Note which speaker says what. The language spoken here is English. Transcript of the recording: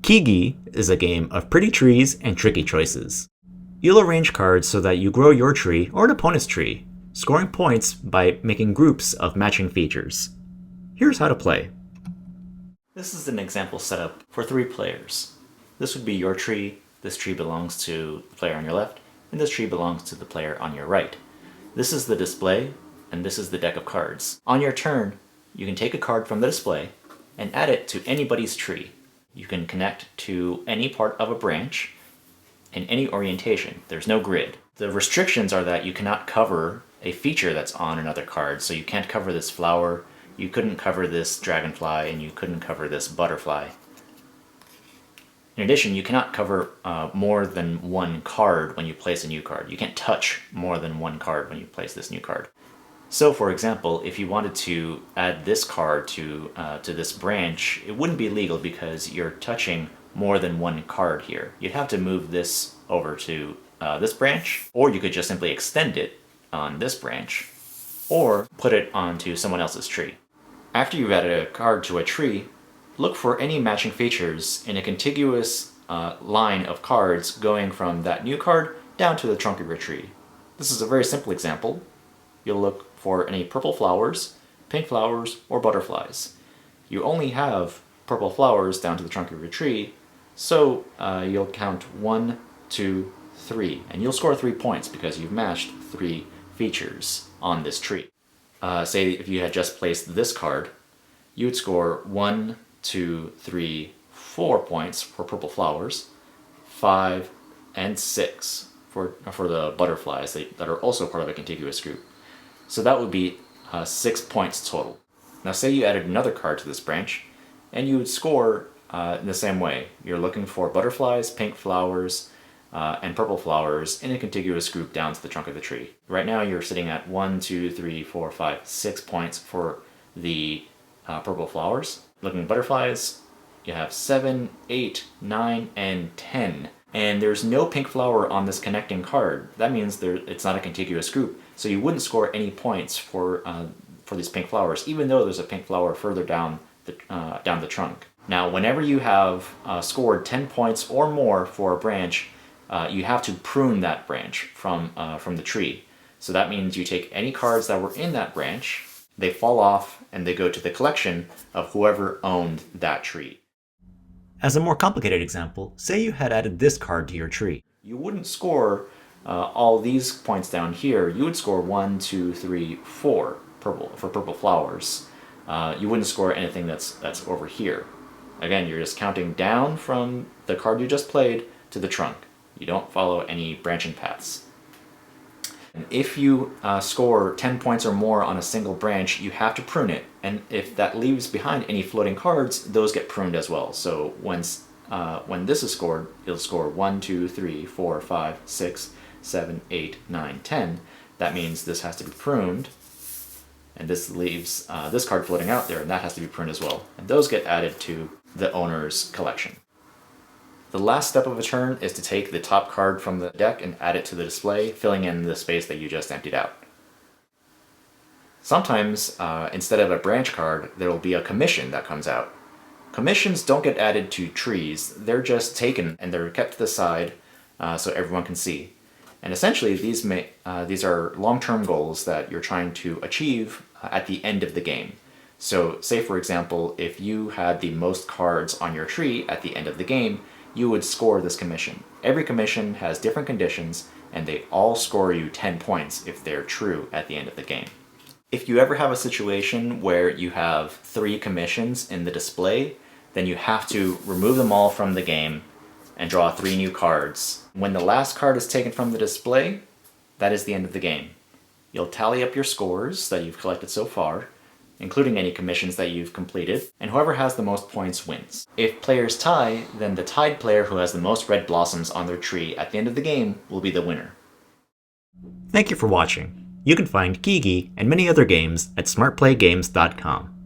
Speaker 1: Kigi is a game of pretty trees and tricky choices. You'll arrange cards so that you grow your tree or an opponent's tree, scoring points by making groups of matching features. Here's how to play. This is an example setup for 3 players. This would be your tree, this tree belongs to the player on your left, and this tree belongs to the player on your right. This is the display, and this is the deck of cards. On your turn, you can take a card from the display and add it to anybody's tree. You can connect to any part of a branch in any orientation. There's no grid. The restrictions are that you cannot cover a feature that's on another card. So you can't cover this flower, you couldn't cover this dragonfly, and you couldn't cover this butterfly. In addition, you cannot cover more than one card when you place a new card. You can't touch more than one card when you place this new card. So for example, if you wanted to add this card to this branch, it wouldn't be legal because you're touching more than one card here. You'd have to move this over to this branch, or you could just simply extend it on this branch, or put it onto someone else's tree. After you've added a card to a tree, look for any matching features in a contiguous line of cards going from that new card down to the trunk of your tree. This is a very simple example. You'll look for any purple flowers, pink flowers, or butterflies. You only have purple flowers down to the trunk of your tree, so you'll count 1, 2, 3, and you'll score 3 points because you've matched 3 features on this tree. Say if you had just placed this card, you would score 1, 2, 3, 4 points for purple flowers, 5, and 6 for the butterflies that are also part of a contiguous group. So that would be 6 points total. Now say you added another card to this branch, and you would score in the same way. You're looking for butterflies, pink flowers, and purple flowers in a contiguous group down to the trunk of the tree. Right now you're sitting at 1, 2, 3, 4, 5, 6 points for the purple flowers. Looking at butterflies, you have 7, 8, 9, and 10. And there's no pink flower on this connecting card. That means it's not a contiguous group. So you wouldn't score any points for these pink flowers, even though there's a pink flower further down the trunk. Now, whenever you have scored 10 points or more for a branch, you have to prune that branch from the tree. So that means you take any cards that were in that branch, they fall off, and they go to the collection of whoever owned that tree. As a more complicated example, say you had added this card to your tree. You wouldn't score all these points down here. You would score 1, 2, 3, 4 for purple flowers. You wouldn't score anything that's over here. Again, you're just counting down from the card you just played to the trunk. You don't follow any branching paths. And if you score 10 points or more on a single branch, you have to prune it. And if that leaves behind any floating cards, those get pruned as well. So when this is scored, you'll score 1, 2, 3, 4, 5, 6, 7, 8, 9, 10. That means this has to be pruned. And this leaves this card floating out there, and that has to be pruned as well. And those get added to the owner's collection. The last step of a turn is to take the top card from the deck and add it to the display, filling in the space that you just emptied out. Sometimes, instead of a branch card, there will be a commission that comes out. Commissions don't get added to trees, they're just taken and they're kept to the side so everyone can see. And essentially these are long-term goals that you're trying to achieve at the end of the game. So say for example, if you had the most cards on your tree at the end of the game, you would score this commission. Every commission has different conditions, and they all score you 10 points if they're true at the end of the game. If you ever have a situation where you have 3 commissions in the display, then you have to remove them all from the game and draw 3 new cards. When the last card is taken from the display, that is the end of the game. You'll tally up your scores that you've collected so far, including any commissions that you've completed, and whoever has the most points wins. If players tie, then the tied player who has the most red blossoms on their tree at the end of the game will be the winner. Thank you for watching. You can find Kigi and many other games at smartplaygames.com.